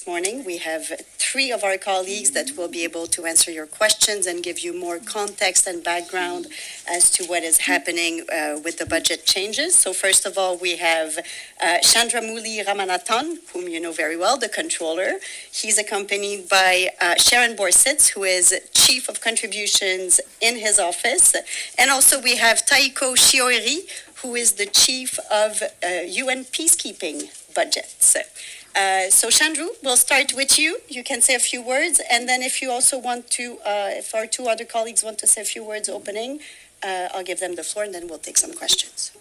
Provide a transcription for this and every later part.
this morning. We have three of our colleagues that will be able to answer your questions and give you more context and background as to what is happening with the budget changes. So first of all, we have Chandramouli Ramanathan, whom you know very well, the controller. He's accompanied by Sharon Borsitz, who is Chief of Contributions in his office. And also we have Taiko Shiori, who is the Chief of UN Peacekeeping Budgets. So Chandru, we'll start with you. You can say a few words, and then if you also want to, if our two other colleagues want to say a few words opening, I'll give them the floor, and then we'll take some questions.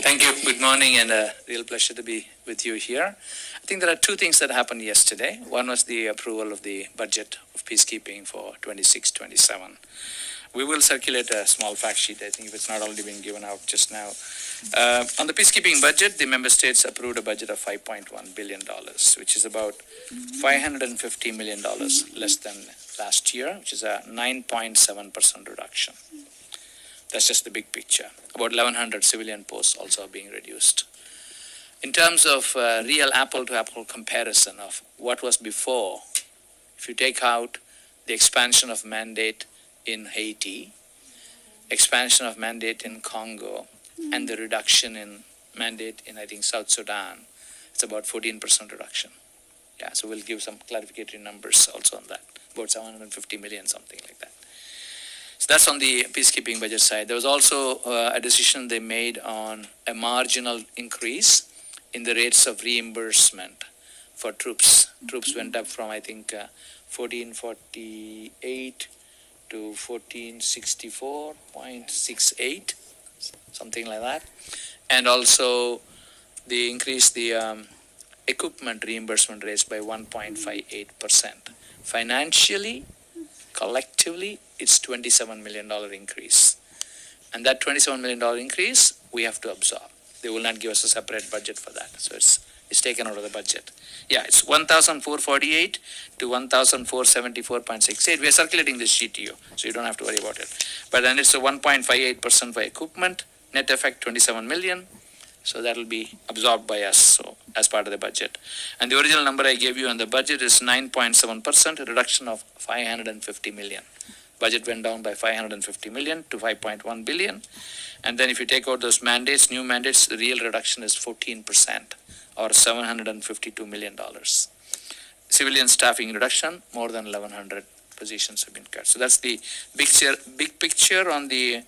Thank you. Good morning, and a real pleasure to be with you here. I think there are two things that happened yesterday. One was the approval of the budget of peacekeeping for 26-27. We will circulate a small fact sheet, I think, if it's not already been given out just now. On the peacekeeping budget, the member states approved a budget of $5.1 billion, which is about $550 million less than last year, which is a 9.7% reduction. That's just the big picture. About 1,100 civilian posts also are being reduced. In terms of real apple-to-apple comparison of what was before, if you take out the expansion of mandate in Haiti, expansion of mandate in Congo, and the reduction in mandate in, I think, South Sudan, it's about 14% reduction. Yeah, so we'll give some clarificatory numbers also on that, about 750 million, something like that. So that's on the peacekeeping budget side. There was also a decision they made on a marginal increase in the rates of reimbursement for troops. Troops went up from, I think, 1448 to 1464.68, something like that. And also they increased the equipment reimbursement rates by 1.58%. Financially, collectively, it's $27 million increase. And that $27 million increase, we have to absorb. They will not give us a separate budget for that. So it's taken out of the budget. Yeah, it's 1,448 to 1,474.68. We are circulating this sheet to you, so you don't have to worry about it. But then it's a 1.58% for equipment, net effect 27 million. So that will be absorbed by us, so as part of the budget. And the original number I gave you on the budget is 9.7%, a reduction of 550 million. Budget went down by 550 million to 5.1 billion. And then if you take out those mandates, new mandates, the real reduction is 14%. Or $752 million. Civilian staffing reduction, more than 1,100 positions have been cut. So that's the big picture on the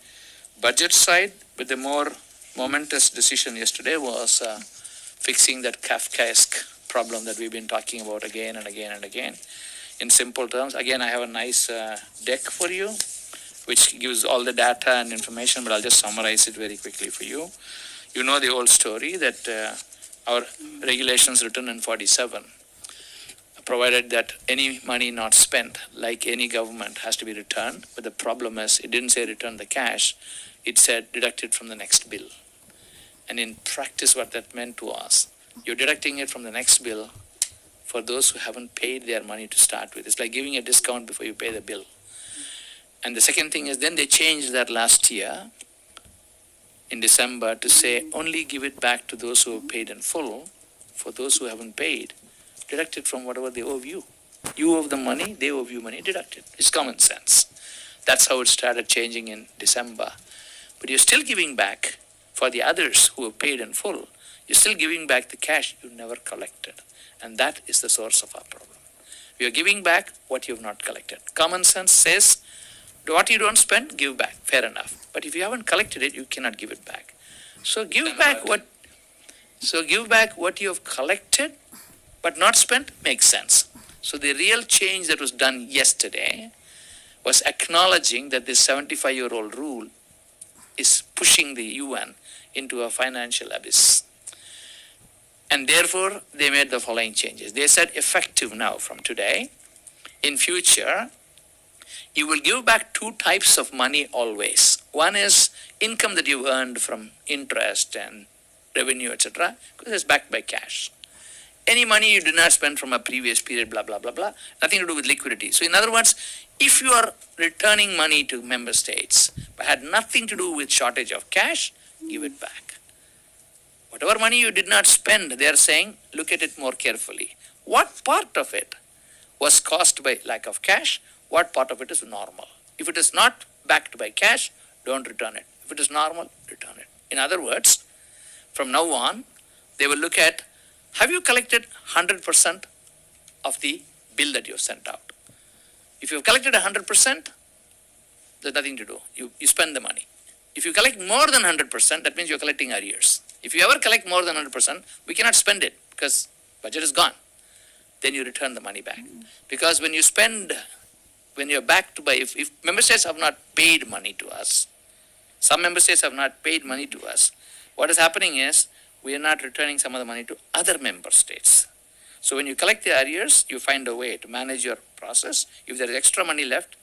budget side. But the more momentous decision yesterday was fixing that Kafkaesque problem that we've been talking about again and again and again. In simple terms, again, I have a nice deck for you, which gives all the data and information, but I'll just summarize it very quickly for you. You know the old story that our regulations written in 47 provided that any money not spent, like any government, has to be returned. But the problem is, it didn't say return the cash. It said deduct it from the next bill. And in practice, what that meant was, you're deducting it from the next bill for those who haven't paid their money to start with. It's like giving a discount before you pay the bill. And the second thing is, then they changed that last year in December to say only give it back to those who have paid in full. For those who haven't paid, deduct it from whatever they owe you. You owe them money, they owe you money, deduct it. It's common sense. That's how it started changing in December. But you're still giving back for the others who have paid in full. You're still giving back the cash you never collected. And that is the source of our problem. We are giving back what you have not collected. Common sense says, what you don't spend, give back. Fair enough. But if you haven't collected it, you cannot give it back. So give back what you have collected, but not spent, makes sense. So the real change that was done yesterday was acknowledging that this 75-year-old rule is pushing the UN into a financial abyss. And therefore, they made the following changes. They said, effective now from today, in future, you will give back two types of money always. One is income that you've earned from interest and revenue, etc., because it's backed by cash. Any money you did not spend from a previous period, blah, blah, blah, blah, nothing to do with liquidity. So in other words, if you are returning money to member states, but had nothing to do with shortage of cash, give it back. Whatever money you did not spend, they are saying, look at it more carefully. what part of it was caused by lack of cash, what part of it is normal. If it is not backed by cash, don't return it. If it is normal, return it. In other words, from now on, they will look at, have you collected 100% of the bill that you have sent out? If you have collected 100%, there's nothing to do. You spend the money. If you collect more than 100%, that means you're collecting arrears. If you ever collect more than 100%, we cannot spend it because budget is gone. Then you return the money back. Because when you spend, when you're backed by, if member states have not paid money to us, some member states have not paid money to us, what is happening is we are not returning some of the money to other member states. So when you collect the arrears, you find a way to manage your process. If there is extra money left,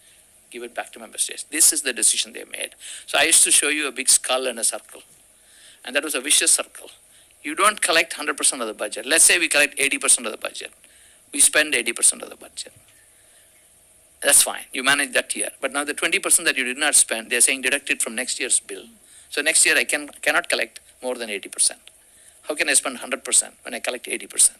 give it back to member states. This is the decision they made. So I used to show you a big skull and a circle. And that was a vicious circle. You don't collect 100% of the budget. Let's say we collect 80% of the budget. We spend 80% of the budget. That's fine. You manage that year. But now the 20% that you did not spend, they're saying deduct it from next year's bill. So next year I cannot collect more than 80%. How can I spend 100% when I collect 80%?